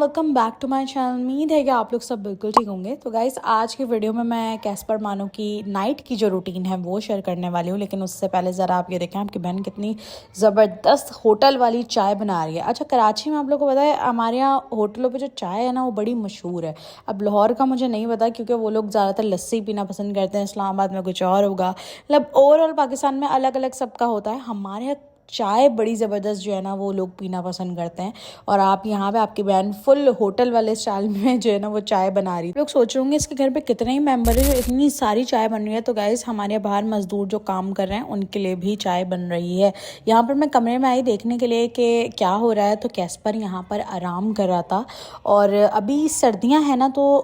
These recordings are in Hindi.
Welcome back to my channel. उम्मीद है कि आप लोग सब बिल्कुल ठीक होंगे। तो गाइस, आज की वीडियो में मैं कैस्पर मानो की नाइट की जो रूटीन है वो शेयर करने वाली हूँ। लेकिन उससे पहले ज़रा आप ये देखें आपकी बहन कितनी ज़बरदस्त होटल वाली चाय बना रही है। अच्छा, कराची में आप लोगों को पता है हमारे यहाँ होटलों पर जो चाय है ना वो बड़ी मशहूर है। अब लाहौर का मुझे नहीं पता क्योंकि वो लोग ज़्यादातर लस्सी पीना पसंद करते हैं, इस्लामाबाद में कुछ और होगा। मतलब ओवरऑल पाकिस्तान में अलग अलग सबका होता है। हमारे यहाँ चाय बड़ी ज़बरदस्त जो है ना वो लोग पीना पसंद करते हैं। और आप यहाँ पे आपकी बहन फुल होटल वाले स्टाइल में जो है ना वो चाय बना रही है। लोग सोच रहे होंगे इसके घर पे कितने ही मेंबर है जो इतनी सारी चाय बन रही है। तो गाइस, हमारे बाहर मजदूर जो काम कर रहे हैं उनके लिए भी चाय बन रही है। यहाँ पर मैं कमरे में आई देखने के लिए कि क्या हो रहा है। तो कैस्पर यहाँ पर आराम कर रहा था। और अभी सर्दियाँ हैं ना तो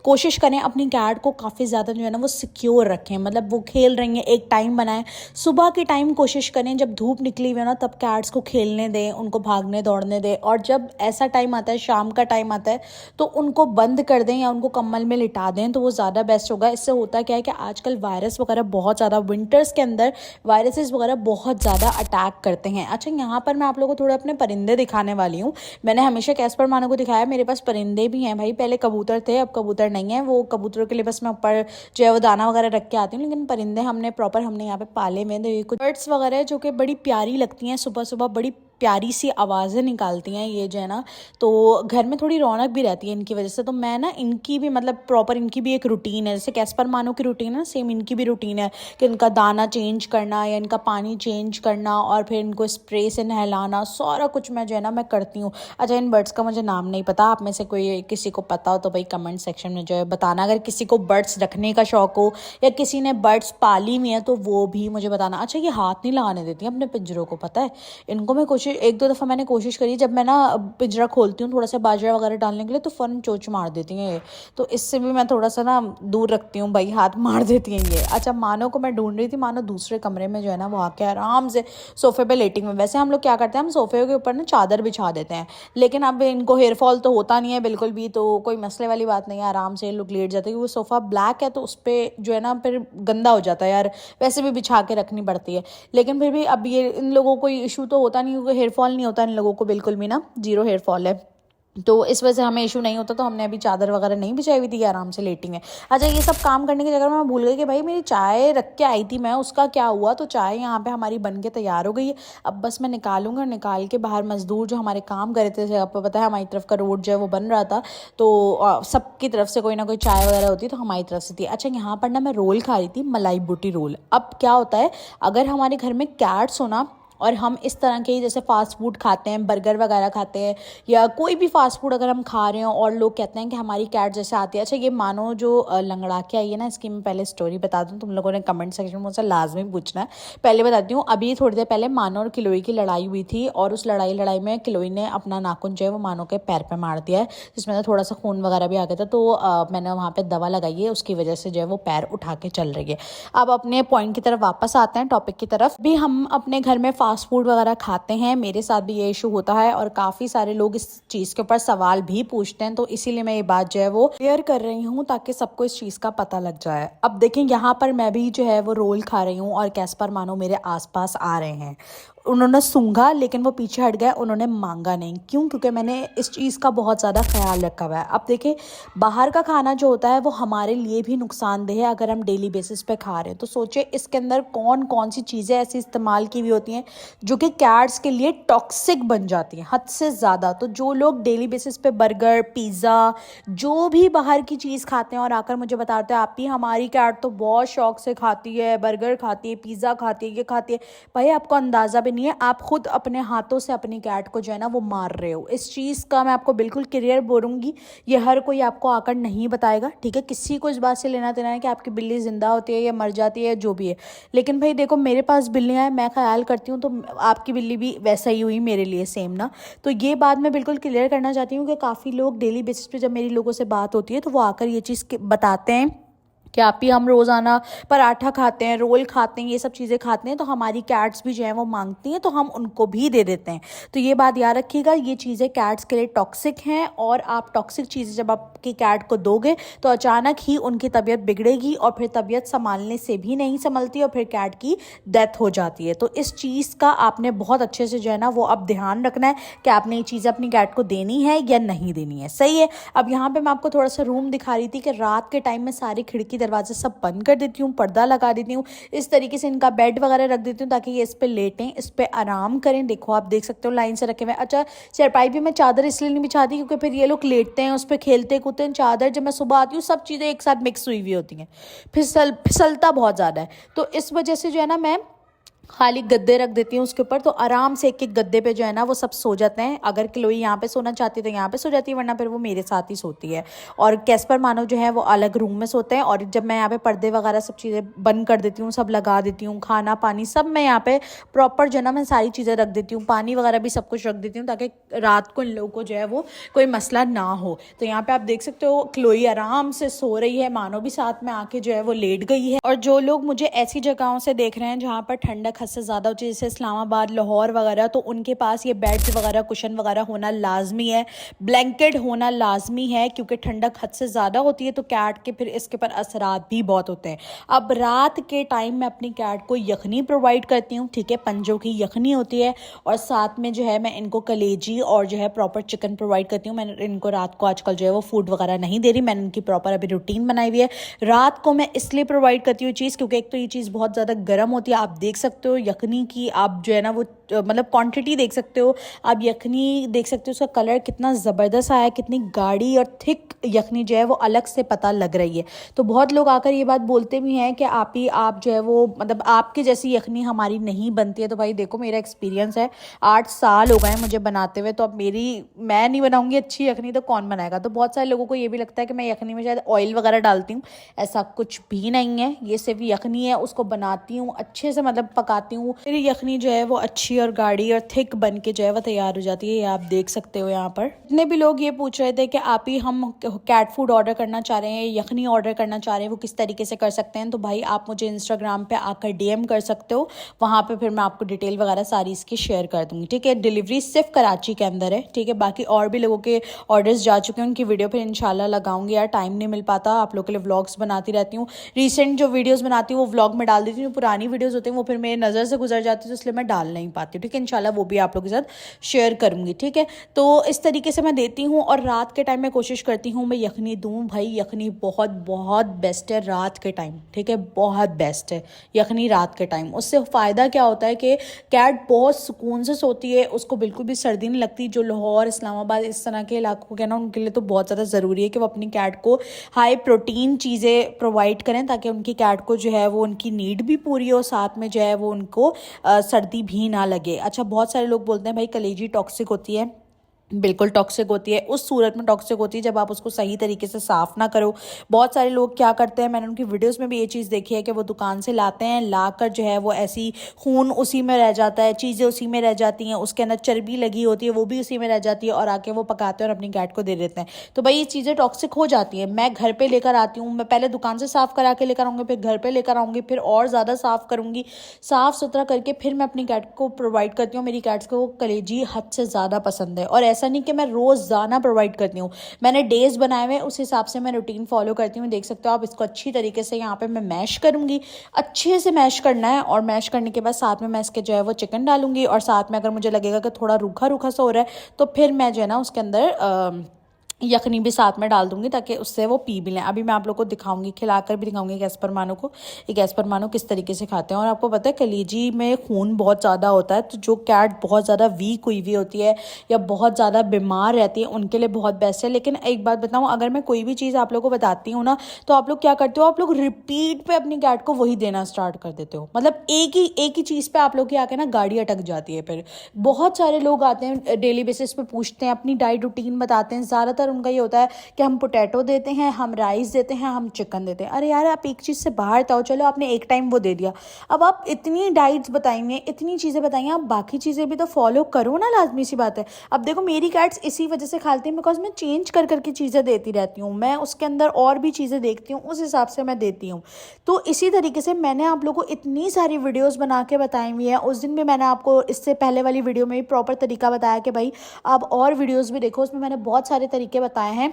कोशिश करें अपनी कैट को काफ़ी ज़्यादा जो है ना वो सिक्योर रखें। मतलब वो खेल रही हैं, एक टाइम बनाएं। सुबह के टाइम कोशिश करें जब धूप निकली हुई है ना तब कैट्स को खेलने दें, उनको भागने दौड़ने दें। और जब ऐसा टाइम आता है, शाम का टाइम आता है, तो उनको बंद कर दें या उनको कम्बल में लिटा दें तो वो ज़्यादा बेस्ट होगा। इससे होता क्या है कि आजकल वायरस वगैरह बहुत ज़्यादा, विंटर्स के अंदर वायरसेस वगैरह बहुत ज़्यादा अटैक करते हैं। अच्छा, यहाँ पर मैं आप लोगों को थोड़े अपने परिंदे दिखाने वाली हूँ। मैंने हमेशा कैस्पर मानो को दिखाया, मेरे पास परिंदे भी हैं भाई। पहले कबूतर थे, अब कबूतर नहीं है। वो कबूतरों के लिए बस मैं ऊपर जो है वो दाना वगैरह रख के आती हूँ। लेकिन परिंदे हमने यहाँ पे पाले में। तो ये कुछ बर्ड्स वगैरह है जो कि बड़ी प्यारी लगती हैं, सुबह सुबह बड़ी प्यारी सी आवाज़ें निकालती हैं ये जो है ना। तो घर में थोड़ी रौनक भी रहती है इनकी वजह से। तो मैं ना इनकी भी मतलब प्रॉपर इनकी भी एक रूटीन है, जैसे कैस्पर मानो की रूटीन है सेम इनकी भी रूटीन है कि इनका दाना चेंज करना या इनका पानी चेंज करना और फिर इनको स्प्रे से नहलाना, सारा कुछ मैं जो है ना मैं करती हूँ। अच्छा, इन बर्ड्स का मुझे नाम नहीं पता, आप में से कोई किसी को पता हो तो भाई कमेंट सेक्शन में जो है बताना। अगर किसी को बर्ड्स रखने का शौक हो या किसी ने बर्ड्स पाली हुई है तो वो भी मुझे बताना। अच्छा, ये हाथ नहीं लगाने देती हैं अपने पिंजरों को, पता है इनको। मैं कोशिश एक दो दफ़ा मैंने कोशिश करी, जब मैं ना पिंजरा खोलती हूँ थोड़ा सा बाजरा वगैरह डालने के लिए तो फ़न चोच मार देती हैं ये। तो इससे भी मैं थोड़ा सा ना दूर रखती हूँ भाई, हाथ मार देती हैं ये। अच्छा, मानो को मैं ढूंढ रही थी, मानो दूसरे कमरे में जो है ना वो आके आराम से सोफे पे लेटिंग में। वैसे हम लोग क्या करते हैं, हम सोफे के ऊपर ना चादर बिछा देते हैं, लेकिन अब इनको हेयर फॉल तो होता नहीं है बिल्कुल भी, तो कोई मसले वाली बात नहीं है, आराम से लोग लेट जाते हैं। वो सोफ़ा ब्लैक है तो उस पर जो है ना फिर गंदा हो जाता है यार, वैसे भी बिछा के रखनी पड़ती है। लेकिन फिर भी अब ये इन लोगों को कोई इशू तो होता नहीं, क्योंकि हेयर फॉल नहीं होता इन लोगों को बिल्कुल भी ना, जीरो हेयर फॉल है। तो इस वजह से हमें इशू नहीं होता। तो हमने अभी चादर वगैरह नहीं बिछाई हुई थी, आराम से लेटी है। अच्छा, ये सब काम करने की जगह मैं भूल गई कि भाई मेरी चाय रख के आई थी मैं, उसका क्या हुआ। तो चाय यहाँ पे हमारी बन के तैयार हो गई है। अब बस मैं निकालूंगा, निकाल के बाहर मजदूर जो हमारे काम कर रहे थे, आपको पता है हमारी तरफ का रोड जो है वो बन रहा था, तो सबकी तरफ से कोई ना कोई चाय वगैरह होती है तो हमारी तरफ से थी। अच्छा, यहाँ पर ना मैं रोल खा रही थी, मलाई बूटी रोल। अब क्या होता है, अगर हमारे घर में कैट्स हो ना और हम इस तरह के जैसे फास्ट फूड खाते हैं, बर्गर वगैरह खाते हैं या कोई भी फास्ट फूड अगर हम खा रहे हो और लोग कहते हैं कि हमारी कैट जैसे आती है। अच्छा, ये मानो जो लंगड़ा के आई है ना, इसकी मैं पहले स्टोरी बता दूं, तुम लोगों ने कमेंट सेक्शन में मुझसे लाजमी पूछना है, पहले बताती हूँ। अभी थोड़ी देर पहले मानो और किलोई की लड़ाई हुई थी और उस लड़ाई में किलोई ने अपना नाखून जो है वो मानो के पैर पर मार दिया है, जिसमें ना थोड़ा सा खून वगैरह भी आ गया था। तो मैंने वहाँ पर दवा लगाई है, उसकी वजह से जो है वो पैर उठा के चल रही है। अब अपने पॉइंट की तरफ वापस आते हैं, टॉपिक की तरफ। भी हम अपने घर में फास्ट फूड वगैरह खाते हैं, मेरे साथ भी ये इशू होता है और काफ़ी सारे लोग इस चीज़ के ऊपर सवाल भी पूछते हैं। तो इसीलिए मैं ये बात जो है वो क्लियर कर रही हूँ ताकि सबको इस चीज़ का पता लग जाए। अब देखें, यहाँ पर मैं भी जो है वो रोल खा रही हूँ और कैस्पर मानो मेरे आसपास आ रहे हैं। उन्होंने सूंघा लेकिन वो पीछे हट गया, उन्होंने मांगा नहीं। क्यों? क्योंकि मैंने इस चीज़ का बहुत ज़्यादा ख्याल रखा हुआ है। अब देखिए, बाहर का खाना जो होता है वो हमारे लिए भी नुकसानदेह है अगर हम डेली बेसिस पे खा रहे हैं। तो सोचिए इसके अंदर कौन कौन सी चीज़ें ऐसी इस्तेमाल की हुई होती हैं जो कि कैट्स के लिए टॉक्सिक बन जाती हैं हद से ज़्यादा। तो जो लोग डेली बेसिस पे बर्गर, पिज़्ज़ा, जो भी बाहर की चीज़ खाते हैं और आकर मुझे बताते हैं आप ही हमारी कैट तो बहुत शौक से खाती है, बर्गर खाती है, पिज़्ज़ा खाती है, ये खाती है, भाई आपको अंदाज़ा नहीं है, आप खुद अपने हाथों से अपनी कैट को जो है ना वो मार रहे हो। इस चीज़ का मैं आपको बिल्कुल क्लियर बोलूँगी, ये हर कोई आपको आकर नहीं बताएगा, ठीक है। किसी को इस बात से लेना देना है कि आपकी बिल्ली जिंदा होती है या मर जाती है, जो भी है। लेकिन भाई देखो, मेरे पास बिल्लियाँ हैं, मैं ख्याल करती हूँ, तो आपकी बिल्ली भी वैसा ही हुई मेरे लिए, सेम ना। तो ये बात मैं बिल्कुल क्लियर करना चाहती हूँ कि काफ़ी लोग डेली बेसिस पे जब मेरी लोगों से बात होती है तो वो आकर ये चीज़ बताते हैं कि आप ही हम रोज़ाना पराठा खाते हैं, रोल खाते हैं, ये सब चीज़ें खाते हैं, तो हमारी कैट्स भी जो हैं वो मांगती हैं, तो हम उनको भी दे देते हैं। तो ये बात याद रखिएगा, ये चीज़ें कैट्स के लिए टॉक्सिक हैं, और आप टॉक्सिक चीज़ें जब आपकी कैट को दोगे तो अचानक ही उनकी तबीयत बिगड़ेगी, और फिर तबीयत संभालने से भी नहीं संभलती, और फिर कैट की डेथ हो जाती है। तो इस चीज़ का आपने बहुत अच्छे से जो है ना वो अब ध्यान रखना है कि आपने ये चीज़ें अपनी कैट को देनी है या नहीं देनी है। सही है। अब यहाँ पर मैं आपको थोड़ा सा रूम दिखा रही थी कि रात के टाइम में सारी खिड़की दरवाजे सब बंद कर देती हूँ, पर्दा लगा देती हूँ, इस तरीके से इनका बेड वगैरह रख देती हूँ ताकि ये इस पे लेटें, इस पे आराम करें। देखो आप देख सकते हो लाइन से रखे हुए। अच्छा, चारपाई भी मैं चादर इसलिए नहीं बिछाती क्योंकि फिर ये लोग लेटते हैं, उस पर खेलते कूदते हैं। चादर जब मैं सुबह आती हूँ सब चीज़ें एक साथ मिक्स हुई हुई होती हैं, फिसलता बहुत ज़्यादा है, तो इस वजह से जो है ना मैं खाली गद्दे रख देती हूँ उसके ऊपर, तो आराम से एक एक गद्दे पे जो है ना वो सब सो जाते हैं। अगर क्लोई यहाँ पे सोना चाहती है तो यहाँ पे सो जाती है, वरना फिर वो मेरे साथ ही सोती है। और कैस्पर मानव जो है वो अलग रूम में सोते हैं, और जब मैं यहाँ पे पर्दे वगैरह सब चीज़ें बंद कर देती हूँ, सब लगा देती हूँ, खाना पानी सब मैं यहाँ पे प्रॉपर जो है ना मैं सारी चीज़ें रख देती हूँ, पानी वगैरह भी सब कुछ रख देती हूँ ताकि रात को इन लोगों को जो है वो कोई मसला ना हो। तो यहाँ पे आप देख सकते हो क्लोई आराम से सो रही है, मानो भी साथ में आके जो है वो लेट गई है। और जो लोग मुझे ऐसी जगहों से देख रहे हैं जहाँ पर ठंडक हद से ज़्यादा होती है, जैसे इस्लामाबाद, लाहौर वगैरह, तो उनके पास ये बेड्स वगैरह, कुशन वगैरह होना लाजमी है, ब्लैंकेट होना लाजमी है, क्योंकि ठंडक हद से ज़्यादा होती है तो कैट के फिर इसके पर असरात भी बहुत होते हैं। अब रात के टाइम मैं अपनी कैट को यखनी प्रोवाइड करती हूँ, ठीक है, पंजों की यखनी होती है, और साथ में जो है मैं इनको कलेजी और जो है प्रॉपर चिकन प्रोवाइड करती हूँ। मैंने इनको रात को आजकल जो है वो फूड वगैरह नहीं दे रही, मैंने इनकी प्रॉपर अभी रूटीन बनाई हुई है। रात को मैं इसलिए प्रोवाइड करती हूँ चीज़ क्योंकि एक तो ये चीज़ बहुत ज़्यादा गर्म होती है, आप देख सकते हो यखनी की, आप जो है ना वो मतलब क्वांटिटी देख सकते हो, आप यखनी देख सकते हो, उसका कलर कितना ज़बरदस्त आया, कितनी गाढ़ी और थिक यखनी जो है वो अलग से पता लग रही है। तो बहुत लोग आकर ये बात बोलते भी हैं कि आप जो है वो मतलब आपकी जैसी यखनी हमारी नहीं बनती है। तो भाई देखो मेरा एक्सपीरियंस है, 8 साल हो गए हैं मुझे बनाते हुए, तो अब मैं नहीं बनाऊंगी अच्छी यखनी तो कौन बनाएगा। तो बहुत सारे लोगों को ये भी लगता है कि मैं यखनी में शायद ऑयल वगैरह डालती हूँ, ऐसा कुछ भी नहीं है, ये सिर्फ यखनी है, उसको बनाती हूँ अच्छे से, मतलब पकाती हूँ, फिर यखनी जो है वो अच्छी और गाढ़ी और थिक बन के जो है वो तैयार हो जाती है। ये आप देख सकते हो यहाँ पर। जितने भी लोग ये पूछ रहे थे कि आप ही हम कैट फूड ऑर्डर करना चाह रहे हैं, यखनी ऑर्डर करना चाह रहे हैं, वो किस तरीके से कर सकते हैं, तो भाई आप मुझे इंस्टाग्राम पे आकर डीएम कर सकते हो, वहाँ पे फिर मैं आपको डिटेल वगैरह सारी इसकी शेयर कर दूँगी, ठीक है। डिलीवरी सिर्फ कराची के अंदर है, ठीक है, बाकी और भी लोगों के ऑर्डर्स जा चुके हैं, उनकी वीडियो फिर इंशाल्लाह लगाऊंगी। यार टाइम नहीं मिल पाता, आप लोगों के लिए व्लॉग्स बनाती रहती हूँ, रिसेंट जो वीडियोज़ बनाती हूँ वो व्लॉग में डाल देती हूँ, पुरानी वीडियोज़ होती हैं वो फिर मेरी नज़र से गुजर जाती है, तो इसलिए मैं डाल नहीं पाती हूँ, ठीक है। इंशाल्लाह वो भी आप लोगों के साथ शेयर करूँगी, ठीक है। तो इस तरीके से मैं देती हूँ, और रात के टाइम में कोशिश करती हूँ मैं यखनी दूँ। भाई यखनी बहुत बहुत बेस्ट है रात के टाइम, ठीक है, बहुत बेस्ट है यखनी रात के टाइम। उससे फ़ायदा क्या होता है कि कैट बहुत सुकून से सोती है, उसको बिल्कुल भी सर्दी नहीं लगती। जो लाहौर, इस्लामाबाद इस तरह के इलाकों के ना, उनके लिए तो बहुत ज़्यादा ज़रूरी है कि वो अपनी कैट को हाई प्रोटीन चीज़ें प्रोवाइड करें ताकि उनकी कैट को जो है वो उनकी नीड भी पूरी हो, साथ में जो है वो उनको सर्दी भी ना लगे। अच्छा, बहुत सारे लोग बोलते हैं भाई कलेजी टॉक्सिक होती है, बिल्कुल टॉक्सिक होती है, उस सूरत में टॉक्सिक होती है जब आप उसको सही तरीके से साफ़ ना करो। बहुत सारे लोग क्या करते हैं, मैंने उनकी वीडियोस में भी ये चीज़ देखी है कि वो दुकान से लाते हैं, लाकर जो है वो ऐसी खून उसी में रह जाता है, चीज़ें उसी में रह जाती हैं, उसके अंदर चर्बी लगी होती है वो भी उसी में रह जाती है, और आके वो पकाते हैं और अपनी कैट को दे देते हैं। तो भाई ये चीज़ें टॉक्सिक हो जाती हैं। मैं घर पर लेकर आती हूँ, मैं पहले दुकान से साफ़ करा के लेकर आऊँगी, फिर घर पर लेकर आऊँगी, फिर और ज़्यादा साफ़ करूँगी, साफ़ सुथरा करके फिर मैं अपनी कैट को प्रोवाइड करती हूँ। मेरी कैट्स को कलेजी हद से ज़्यादा पसंद है, और ऐसा नहीं कि मैं रोज़ाना प्रोवाइड करती हूँ, मैंने डेज बनाए हुए, उस हिसाब से मैं रूटीन फॉलो करती हूँ। देख सकते हो आप, इसको अच्छी तरीके से यहाँ पे मैं मैश करूँगी, अच्छे से मैश करना है, और मैश करने के बाद साथ में मैं इसके जो है वो चिकन डालूंगी, और साथ में अगर मुझे लगेगा कि थोड़ा रूखा रूखा सा हो रहा है तो फिर मैं जो है ना उसके अंदर यखनी भी साथ में डाल दूंगी ताकि उससे वो पी भी लें। अभी मैं आप लोग को दिखाऊंगी, खिलाकर भी दिखाऊंगी कैस्पर मानो को, ये कैस्पर मानो किस तरीके से खाते हैं। और आपको पता है कलेजी में खून बहुत ज़्यादा होता है, तो जो कैट बहुत ज़्यादा वीक हुई हुई होती है या बहुत ज़्यादा बीमार रहती है उनके लिए बहुत बेस्ट है। लेकिन एक बात बताऊँ, अगर मैं कोई भी चीज़ आप लोग को बताती हूँ ना, तो आप लोग क्या करते हो, आप लोग रिपीट पे अपनी कैट को वही देना स्टार्ट कर देते हो, मतलब एक ही चीज़ पे आप लोग की आके ना गाड़ी अटक जाती है। फिर बहुत सारे लोग आते हैं डेली बेसिस पे, पूछते हैं, अपनी डाइट रूटीन बताते हैं, ज़्यादातर उनका ये होता है कि हम पोटैटो देते हैं, हम राइस देते हैं, हम चिकन देते हैं। अरे यार आप एक चीज़ से बाहर तो आओ, चलो आपने एक टाइम वो दे दिया, अब आप इतनी डाइट्स बताएंगे, इतनी चीज़ें बताएंगे, आप बाकी चीज़ें भी तो फॉलो करो ना, लाजमी सी बात है। अब देखो मेरी कैट्स इसी वजह से खाती हैं बिकॉज मैं चेंज कर करके चीज़ें देती रहती हूँ, मैं उसके अंदर और भी चीज़ें देखती हूँ, उस हिसाब से मैं देती हूँ। तो इसी तरीके से मैंने आप लोगों को इतनी सारी वीडियोस बना के बताई हुई है। उस दिन भी मैंने आपको इससे पहले वाली वीडियो में भी प्रॉपर तरीका बताया कि भाई आप और वीडियोस भी देखो, उसमें मैंने बहुत सारे तरीके बताए हैं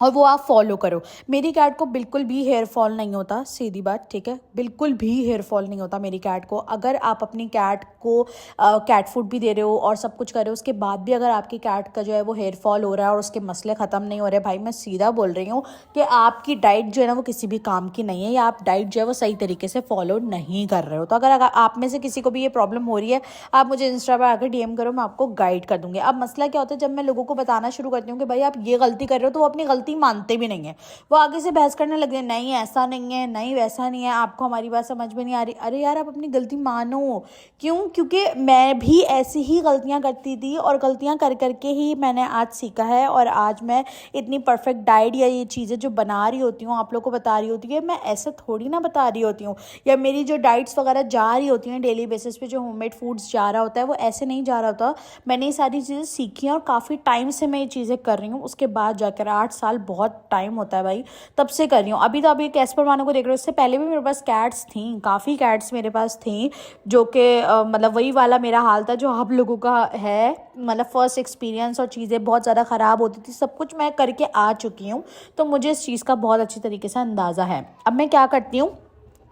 और वो आप फॉलो करो। मेरी कैट को बिल्कुल भी हेयर फॉल नहीं होता, सीधी बात, ठीक है, बिल्कुल भी हेयर फॉल नहीं होता मेरी कैट को। अगर आप अपनी कैट को कैट फूड भी दे रहे हो और सब कुछ कर रहे हो, उसके बाद भी अगर आपकी कैट का जो है वो हेयर फॉल हो रहा है और उसके मसले ख़त्म नहीं हो रहे, भाई मैं सीधा बोल रही हूँ कि आपकी डाइट जो है ना वो किसी भी काम की नहीं है, या आप डाइट जो है वो सही तरीके से फॉलो नहीं कर रहे हो। तो अगर आप में से किसी को भी ये प्रॉब्लम हो रही है, आप मुझे इंस्टा पर आकर DM करो, मैं आपको गाइड कर दूँगी। अब मसला क्या होता है, जब मैं लोगों को बताना शुरू करती हूँ कि भाई आप ये गलती कर रहे हो, तो वो अपनी गलती मानते भी नहीं है, वो आगे से बहस करने लगे, नहीं ऐसा नहीं है, नहीं वैसा नहीं है, आपको हमारी बात समझ में नहीं आ रही। अरे यार आप अपनी गलती मानो, क्यों? क्योंकि मैं भी ऐसी ही गलतियां करती थी और गलतियां कर करके ही मैंने आज सीखा है, और आज मैं इतनी परफेक्ट डाइट या ये चीज़ें जो बना रही होती हूँ, आप लोग को बता रही होती है, मैं ऐसे थोड़ी ना बता रही होती हूँ, या मेरी जो डाइट्स वगैरह जा रही होती हैं डेली बेसिस पे, जो होममेड फूड्स जा रहा होता है, वो ऐसे नहीं जा रहा होता। मैंने ये सारी चीज़ें सीखी हैं और काफ़ी टाइम से मैं ये चीज़ें कर रही हूँ, उसके बाद जाकर 8 साल बहुत टाइम होता है भाई, तब से कर रही हूँ। अभी तो अभी कैस्पर मानो को देख रहे हो, इससे पहले भी मेरे पास कैट्स थी, काफ़ी कैट्स मेरे पास थी, जो कि मतलब वही वाला मेरा हाल था जो आप लोगों का है, मतलब फर्स्ट एक्सपीरियंस, और चीज़ें बहुत ज़्यादा ख़राब होती थी, सब कुछ मैं करके आ चुकी हूँ, तो मुझे इस चीज़ का बहुत अच्छी तरीके से अंदाज़ा है। अब मैं क्या करती हूँ,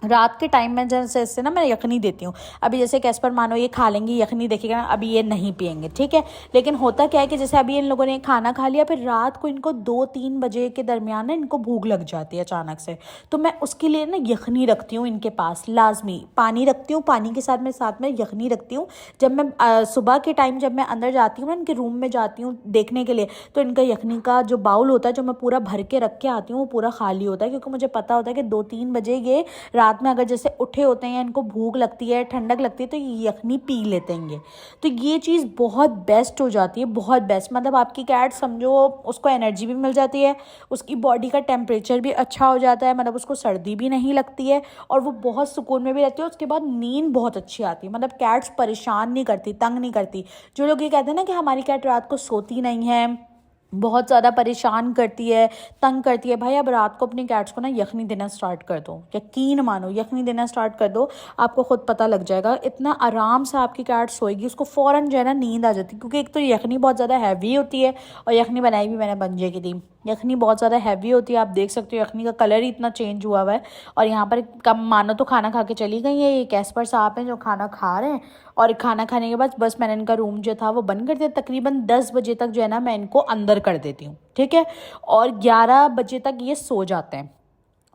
रात के टाइम में जैसे ना मैं यखनी देती हूँ। अभी जैसे कैस्पर मानो ये खा लेंगी यखनी, देखिएगा ना अभी ये नहीं पियेंगे, ठीक है, लेकिन होता क्या है कि जैसे अभी इन लोगों ने खाना खा लिया, फिर रात को इनको 2-3 बजे के दरमियान ना इनको भूख लग जाती है अचानक से, तो मैं उसके लिए ना यखनी रखती हूँ इनके पास, लाजमी पानी रखती हूँ, पानी के साथ में यखनी रखती हूँ। जब मैं सुबह के टाइम जब मैं अंदर जाती हूँ ना, इनके रूम में जाती हूँ देखने के लिए, तो इनका यखनी का जो बाउल होता है जो मैं पूरा भर के रख के आती हूँ, वो पूरा खाली होता है, क्योंकि मुझे पता होता है कि 2-3 बजे ये रात में अगर जैसे उठे होते हैं, इनको भूख लगती है, ठंडक लगती है, तो ये यखनी पी लेते हैं। तो ये चीज़ बहुत बेस्ट हो जाती है, बहुत बेस्ट, मतलब आपकी कैट समझो उसको एनर्जी भी मिल जाती है, उसकी बॉडी का टेम्परेचर भी अच्छा हो जाता है, मतलब उसको सर्दी भी नहीं लगती है, और वो बहुत सुकून में भी रहती है। उसके बाद नींद बहुत अच्छी आती है, मतलब कैट्स परेशान नहीं करती, तंग नहीं करती। जो लोग ये कहते हैं ना कि हमारी कैट रात को सोती नहीं है, बहुत ज़्यादा परेशान करती है, तंग करती है, भाई अब रात को अपनी कैट्स को ना यखनी देना स्टार्ट कर दो, यकीन मानो यखनी देना स्टार्ट कर दो, आपको खुद पता लग जाएगा, इतना आराम से आपकी कैट सोएगी, उसको फ़ौरन जो है ना नींद आ जाती है, क्योंकि एक तो यखनी बहुत ज़्यादा हैवी होती है, और यखनी बनाई भी मैंने बंजे की थी, यखनी बहुत ज़्यादा हैवी होती है, आप देख सकते हो यखनी का कलर ही इतना चेंज हुआ हुआ है। और यहाँ पर कम मानो तो खाना खा के चली गई है, ये कैस्पर साहब हैं जो खाना खा रहे हैं, और खाना खाने के बाद बस मैंने इनका रूम जो था वो बंद कर दिया। तकरीबन 10 बजे तक जो है ना मैं इनको अंदर कर देती हूँ, ठीक है, और 11 बजे तक ये सो जाते हैं,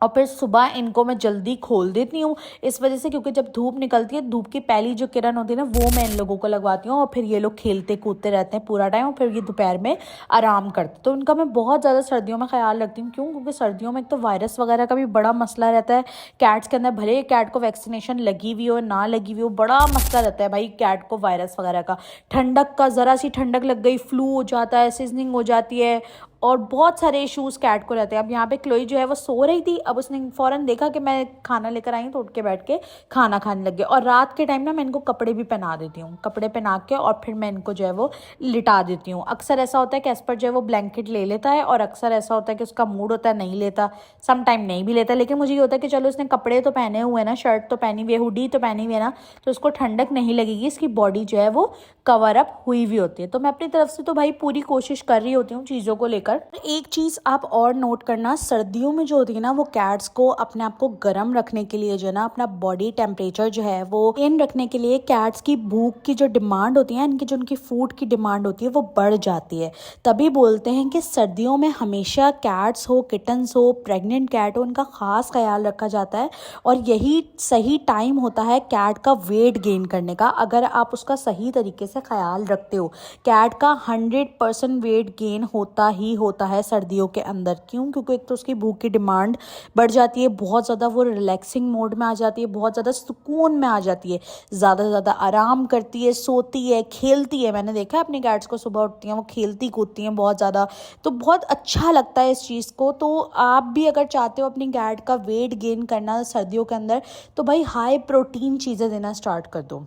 और फिर सुबह इनको मैं जल्दी खोल देती हूँ, इस वजह से क्योंकि जब धूप निकलती है, धूप की पहली जो किरण होती है ना, वो मैं इन लोगों को लगवाती हूँ, और फिर ये लोग खेलते कूदते रहते हैं पूरा टाइम, और फिर ये दोपहर में आराम करते। तो उनका मैं बहुत ज़्यादा सर्दियों में ख्याल रखती हूँ। क्यों? क्योंकि सर्दियों में एक तो वायरस वगैरह का भी बड़ा मसला रहता है कैट्स के अंदर, भले कैट को वैक्सीनेशन लगी हुई हो ना लगी हुई हो, बड़ा मसला रहता है भाई कैट को वायरस वगैरह का, ठंडक का, ज़रा सी ठंडक लग गई, फ्लू हो जाता है, सीजनिंग हो जाती है, और बहुत सारे इश्यूज़ कैट को रहते हैं। अब यहाँ पे क्लोई जो है वो सो रही थी, अब उसने फ़ौरन देखा कि मैं खाना लेकर आई हूँ, तो उठ के बैठ के खाना खाने लग गया। और रात के टाइम ना मैं इनको कपड़े भी पहना देती हूँ, कपड़े पहना के और फिर मैं इनको जो है वो लिटा देती हूँ। अक्सर ऐसा होता है कि कैस्पर जो है वो ब्लैंकेट ले लेता है, और अक्सर ऐसा होता है कि उसका मूड होता है नहीं लेता, सम टाइम नहीं भी लेता, लेकिन मुझे ये होता है कि चलो उसने कपड़े तो पहने हुए हैं ना, शर्ट तो पहनी हुई है, हुडी तो पहनी हुई है ना, तो उसको ठंडक नहीं लगेगी, इसकी बॉडी जो है वो कवर अप हुई हुई होती है। तो मैं अपनी तरफ से तो भाई पूरी कोशिश कर रही होती हूँ चीज़ों को लेकर। एक चीज़ आप और नोट करना, सर्दियों में जो होती है ना, वो कैट्स को अपने आप को गर्म रखने के लिए जो है ना, अपना बॉडी टेम्परेचर जो है वो इन रखने के लिए कैट्स की भूख की जो डिमांड होती है, इनकी जो उनकी फूड की डिमांड होती है वो बढ़ जाती है। तभी बोलते हैं कि सर्दियों में हमेशा कैट्स हो, किटन्स हो, प्रेग्नेंट कैट हो, उनका खास ख्याल रखा जाता है, और यही सही टाइम होता है कैट का वेट गेन करने का, अगर आप उसका सही तरीके से ख्याल रखते हो। कैट का 100% वेट गेन होता ही होता है सर्दियों के अंदर। क्यों? क्योंकि एक तो उसकी भूख की डिमांड बढ़ जाती है बहुत ज़्यादा, वो रिलैक्सिंग मोड में आ जाती है, बहुत ज़्यादा सुकून में आ जाती है, ज़्यादा से ज़्यादा आराम करती है, सोती है, खेलती है। मैंने देखा है अपनी कैट्स को, सुबह उठती हैं वो खेलती कूदती हैं बहुत ज़्यादा, तो बहुत अच्छा लगता है इस चीज़ को। तो आप भी अगर चाहते हो अपनी कैट का वेट गेन करना सर्दियों के अंदर, तो भाई हाई प्रोटीन चीज़ें देना स्टार्ट कर दो।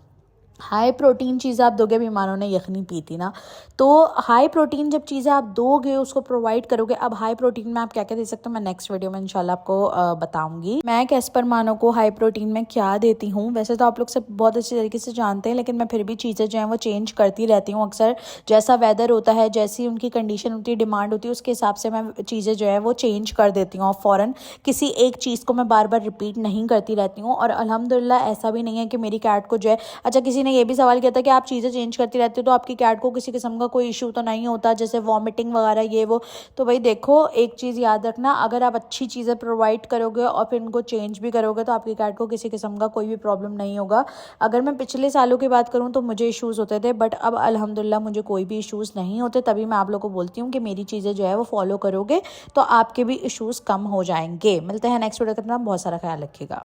हाई प्रोटीन चीज़ आप दोगे, मेहमानों ने यखनी पी थी ना, तो हाई प्रोटीन जब चीज़ें आप दोगे, उसको प्रोवाइड करोगे। अब हाई प्रोटीन में आप क्या क्या दे सकते हो, मैं नेक्स्ट वीडियो में इंशाल्लाह आपको बताऊंगी मैं कैस्पर मानो को हाई प्रोटीन में क्या देती हूँ। वैसे तो आप लोग सब बहुत अच्छी तरीके से जानते हैं, लेकिन मैं फिर भी चीज़ें जो हैं वो चेंज करती रहती हूँ अक्सर। जैसा वेदर होता है, जैसी उनकी कंडीशन होती है, डिमांड होती है, उसके हिसाब से मैं चीज़ें जो है वो चेंज कर देती हूँ। और फ़ौरन किसी एक चीज़ को मैं बार बार रिपीट नहीं करती रहती हूँ। और अल्हम्दुलिल्लाह ऐसा भी नहीं है कि मेरी कैट को जो है, अच्छा किसी ने ये भी सवाल किया था कि आप चीज़ें चेंज करती रहती हो तो आपकी कैट को किसी किस्म का कोई इशू तो नहीं होता, जैसे वॉमिटिंग वगैरह ये वो। तो भाई देखो, एक चीज़ याद रखना, अगर आप अच्छी चीज़ें प्रोवाइड करोगे और फिर इनको चेंज भी करोगे तो आपकी कैट को किसी किस्म का कोई भी प्रॉब्लम नहीं होगा। अगर मैं पिछले सालों की बात करूँ तो मुझे इशूज़ होते थे, बट अब अल्हम्दुलिल्लाह मुझे कोई भी इशूज़ नहीं होते। तभी मैं आप लोगों को बोलती हूँ कि मेरी चीज़ें जो है वो फॉलो करोगे तो आपके भी इशूज़ कम हो जाएंगे। मिलते हैं नेक्स्ट वीडियो के अंदर, बहुत सारा ख्याल रखिएगा।